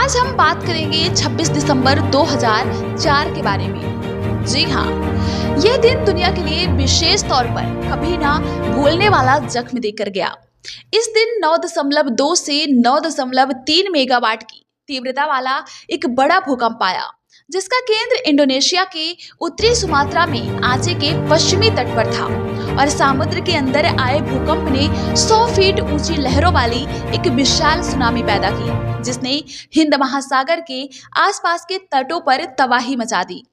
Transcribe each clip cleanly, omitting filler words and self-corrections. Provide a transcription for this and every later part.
आज हम बात करेंगे 26 दिसंबर 2004 के बारे में। जी हाँ, यह दिन दुनिया के लिए विशेष तौर पर कभी ना भूलने वाला जख्म देकर गया। इस दिन 9.2 से 9.3 मेगावाट की तीव्रता वाला एक बड़ा भूकंप आया, जिसका केंद्र इंडोनेशिया के उत्तरी सुमात्रा में आचे के पश्चिमी तट पर था और समुद्र के अंदर आए भूकंप ने 100 फीट ऊंची लहरों वाली एक विशाल सुनामी पैदा की, जिसने हिंद महासागर के आसपास के तटों पर तबाही मचा दी।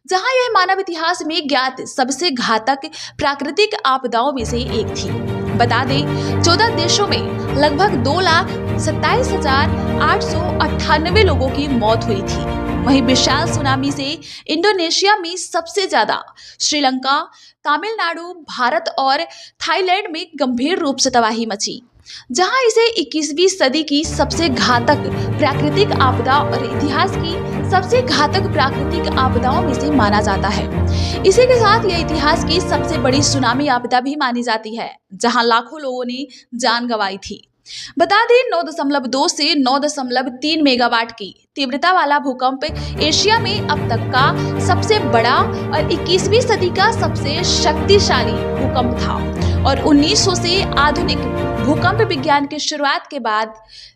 जहां यह मानव इतिहास में ज्ञात सबसे घातक प्राकृतिक आपदाओं में से एक थी। बता दें, 14 देशों में लगभग 2,27,898 लोगों की मौत हुई थी। वहीं विशाल सुनामी से इंडोनेशिया में सबसे ज्यादा, श्रीलंका, तमिलनाडु, भारत और थाईलैंड में गंभीर रूप से तबाही मची, जहां इसे 21वीं सदी की सबसे घातक प्राकृतिक आपदा और इतिहास की सबसे घातक प्राकृतिक आपदाओं में से माना जाता है। इसी के साथ यह इतिहास की सबसे बड़ी सुनामी आपदा भी मानी जाती है, जहां लाखों लोगों ने जान गंवाई थी। बता दें, 9.2 से 9.3 मेगावाट की तीव्रता वाला भूकंप एशिया में अब तक का सबसे बड़ा और 21वीं सदी का सबसे शक्तिशाली भूकंप था और 1900 से आधुनिक भूकंप विज्ञान की शुरुआत के बाद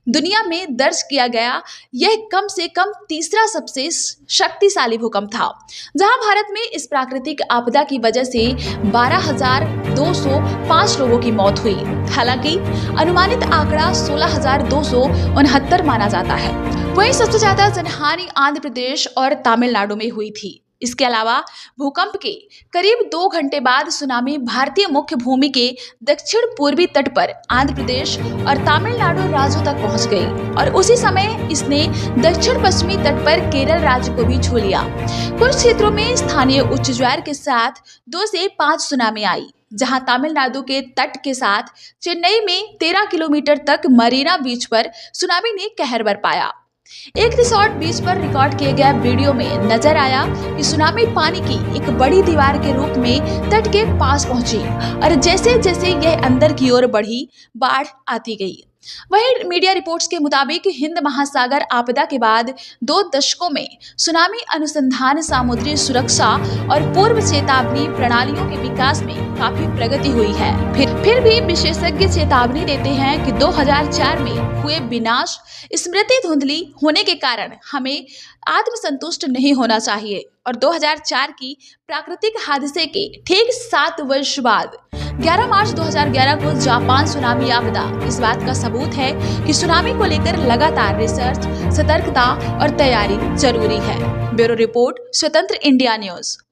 दुनिया में दर्ज किया गया यह कम से कम तीसरा सबसे शक्तिशाली भूकंप था। जहां भारत में इस प्राकृतिक आपदा की वजह से 12,205 लोगों की मौत हुई। हालांकि अनुमानित आंकड़ा 16,269 माना जाता है। वहीं सबसे ज्यादा जनहानि आंध्र प्रदेश और तमिलनाडु में हुई थी। इसके अलावा भूकंप के करीब 2 घंटे बाद सुनामी भारतीय मुख्य भूमि के दक्षिण पूर्वी तट पर आंध्र प्रदेश और तमिलनाडु राज्यों तक पहुंच गई और उसी समय इसने दक्षिण पश्चिमी तट पर केरल राज्य को भी छू लिया। कुछ क्षेत्रों में स्थानीय उच्च ज्वार के साथ 2 से 5 सुनामी आई, जहां तमिलनाडु के तट के साथ चेन्नई में 13 किलोमीटर तक मरीना बीच पर सुनामी ने कहर बरपाया। एक रिसोर्ट बीच पर रिकॉर्ड किए गए वीडियो में नजर आया कि सुनामी पानी की एक बड़ी दीवार के रूप में तट के पास पहुंची और जैसे जैसे यह अंदर की ओर बढ़ी, बाढ़ आती गई। वहीं मीडिया रिपोर्ट्स के मुताबिक हिंद महासागर आपदा के बाद 2 दशकों में सुनामी अनुसंधान, समुद्री सुरक्षा और पूर्व चेतावनी प्रणालियों के विकास में काफी प्रगति हुई है। फिर भी विशेषज्ञ चेतावनी देते हैं कि 2004 में हुए विनाश स्मृति धुंधली होने के कारण हमें आत्मसंतुष्ट नहीं होना चाहिए और 2004 की प्राकृतिक हादसे के ठीक 7 वर्ष बाद 11 मार्च 2011 को जापान सुनामी आपदा इस बात का सबूत है कि सुनामी को लेकर लगातार रिसर्च, सतर्कता और तैयारी जरूरी है। ब्यूरो रिपोर्ट, स्वतंत्र इंडिया न्यूज।